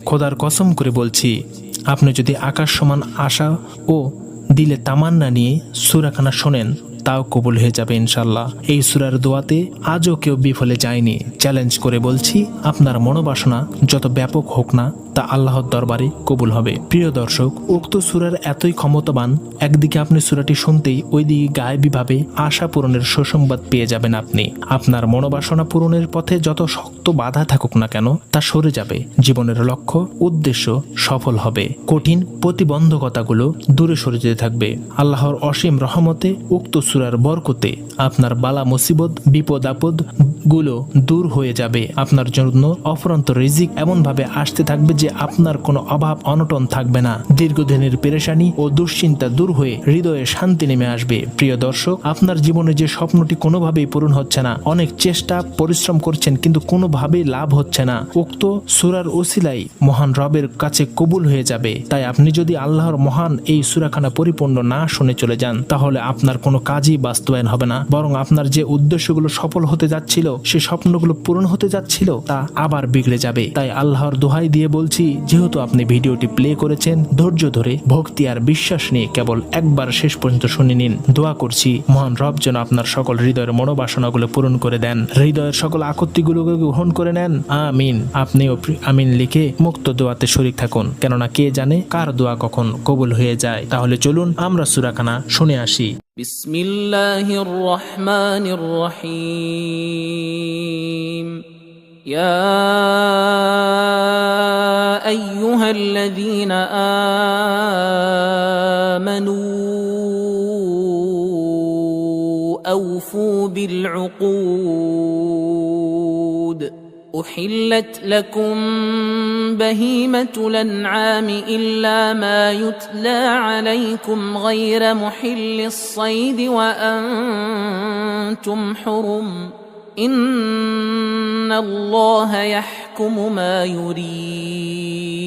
খোদার কসম করে বলছি, আপনি যদি আকাশ সমান আশা ও দিলে তামান্না নিয়ে সূরাখানা শোনেন, তাও কবুল হয়ে যাবে ইনশাল্লাহ। এই সূরার দোয়াতে আজও কেউ বিফলে যায়নি। চ্যালেঞ্জ করে বলছি, আপনার মনোবাসনা যত ব্যাপক হোক না, তা আল্লাহর দরবারে কবুল হবে। প্রিয় দর্শক, উক্ত সূরার এতই ক্ষমতাবান, একদিকে আপনি সূরাটি শুনতেই ওইদিকে গায়েবীভাবে আশা পূরণের সুসংবাদ পেয়ে যাবেন। আপনি আপনার মনোবাসনা পূরণের পথে যত শক্ত বাধা থাকুক না কেন, তা সরে যাবে। জীবনের লক্ষ্য উদ্দেশ্য সফল হবে। কঠিন প্রতিবন্ধকতাগুলো দূরে সরে যেতে থাকবে। আল্লাহর অসীম রহমতে উক্ত সূরার বরকতে আপনার বালা মুসিবত বিপদ আপদ গুলো দূর হয়ে যাবে। আপনার জন্য অফুরন্ত রিজিক এমন ভাবে আসতে থাকবে যে আপনার কোনো অভাব অনটন থাকবে না। দীর্ঘদিনের পেরেশানি ও দুশ্চিন্তা দূর হয়ে হৃদয়ে শান্তি নেমে আসবে। প্রিয় দর্শক, আপনার জীবনে যে স্বপ্নটি কোনোভাবেই পূরণ হচ্ছে না, অনেক চেষ্টা পরিশ্রম করছেন কিন্তু কোনোভাবেই লাভ হচ্ছে না, উক্ত সূরার ওসিলাই মহান রবের কাছে কবুল হয়ে যাবে। তাই আপনি যদি আল্লাহর মহান এই সূরাখানা পরিপূর্ণ না শুনে চলে যান, তাহলে আপনার কোনো কাজই বাস্তবায়ন হবে না, বরং আপনার যে উদ্দেশ্যগুলো সফল হতে যাচ্ছিল, সে স্বপ্নগুলো পূরণ হতে যাচ্ছিল, তা আবার বিগড়ে যাবে। তাই আল্লাহর দোহাই দিয়ে বলছি, যেহেতু আপনি ভিডিওটি প্লে করেছেন, ধৈর্য ধরে ভক্তি আর বিশ্বাস নিয়ে কেবল একবার শেষ পর্যন্ত শুনে নিন। দোয়া করছি মহান রব যেন আপনার সকল হৃদয়ের মনোবাসনাগুলো পূরণ করে দেন, হৃদয়ের সকল আকৃতিগুলোকে গ্রহণ করে নেন। আমিন। আপনিও আমিন লিখে মুক্ত দোয়াতে শরীক থাকুন, কেননা কে জানে কার দোয়া কখন কবুল হয়ে যায়। তাহলে চলুন আমরা সূরাখানা শুনে আসি। বিসমিল্লাহির রহমানির রহিম। ইয়া আইয়ুহাল্লাযীনা আমানু আওফু বিল উকুদ। أحلت لكم بهيمة الأنعام إلا ما يتلى عليكم غير محل الصيد وأنتم حرم إن الله يحكم ما يريد